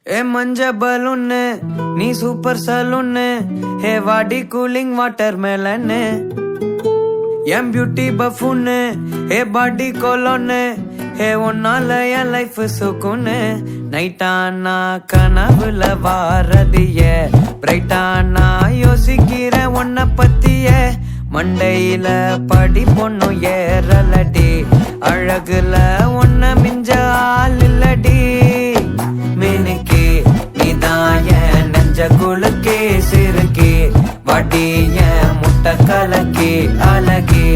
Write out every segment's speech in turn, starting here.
ஏ மஞ்ச பலூன்னு நீ சூப்பர் சலூன்னு ஹே வாடி கூலிங் வாட்டர் மேலன்னு என் பியூட்டி பஃபூன்னு ஹே பாடி கோலோன்னு ஹே ஒன்னால என் லைஃப் சுக்குன்னு நைட்டானா கனவுல வாரதிய பிரைட்டானா யோசிக்கிற உன்ன பத்திய மண்டையில படி பொண்ணும் ஏறலடி அழகுல ஒன்ன மிஞ்ச ஆள் இல்லடி மினுக்கே நீதான் என் நெஞ்ச குலுக்கே சிறுக்கே வடிய முட்டை கலக்கி அழகி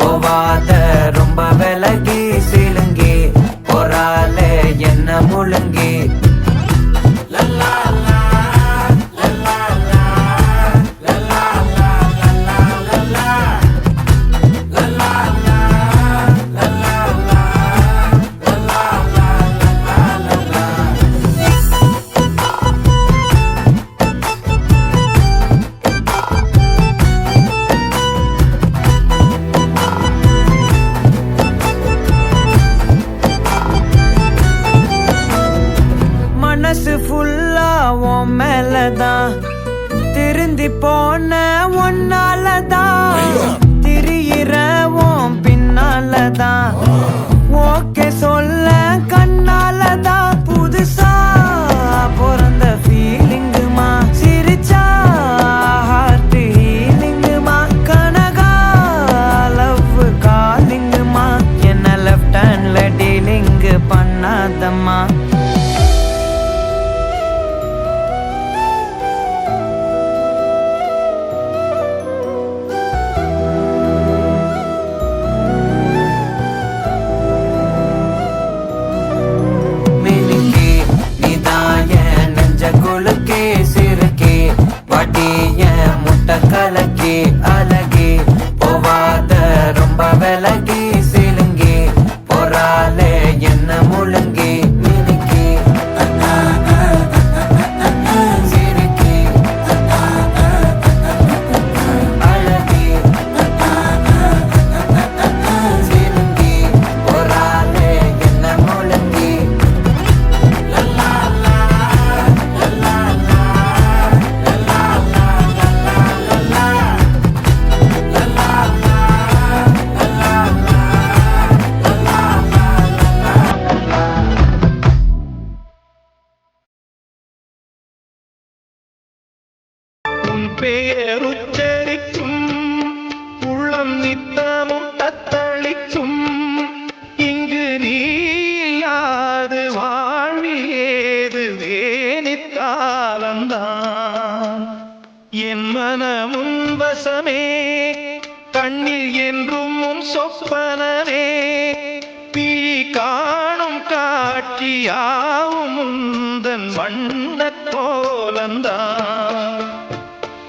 போவாத ரொம்ப விலகி சிலுங்கி போறாலே என்ன முழுங்கி மனசு ஃபுல்லா உன் மேலதான் திருந்தி போன ஒன்னாலதான் திரியிற உன் பின்னாலதான் ஓகே சொல்ல கண்ணாலதான் புதுசா பிறந்த ஃபீலிங்குமா சிரிச்சா ஹார்ட் ஹீலிங்குமா கனகா லவ் காலிங்குமா என்ன லெஃப்ட் ஹேண்ட்ல டீலிங் பண்ணாதம்மா கலக்கி அழகி போவாத ரொம்ப விலகி சிலுங்கி போறாலே என்ன முழுங்கி மினுக்கி சிறுக்கி அழகி சிலுங்கி போறாலே என்ன முழுங்கி பேருச்சரிக்கும் உள்ளம் நித்தமும் தத்தளிக்கும் இங்கு நீயாது வாழ்வியேது வேணித்தாலந்தான் என் மனமும் வசமே கண்ணில் என்றும் உன் சொப்பனமே பிழி காணும் காட்சியாவும் முந்தன் வண்ணக் கோலந்தான்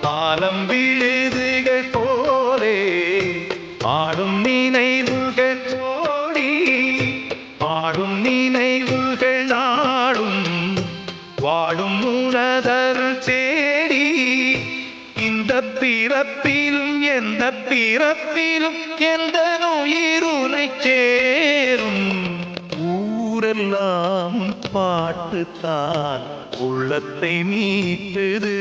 காலம் விழுதுகள் போலே ஆடும் நினைவுகள் ஓடி ஆடும் நினைவுகள் நாடும் வாடும் உணதர் தேடி இந்த பிறப்பிலும் எந்த பிறப்பிலும் எந்த உயிருனை சேரும் ஊரெல்லாம் பாட்டுத்தான் உள்ளத்தை மீட்டுது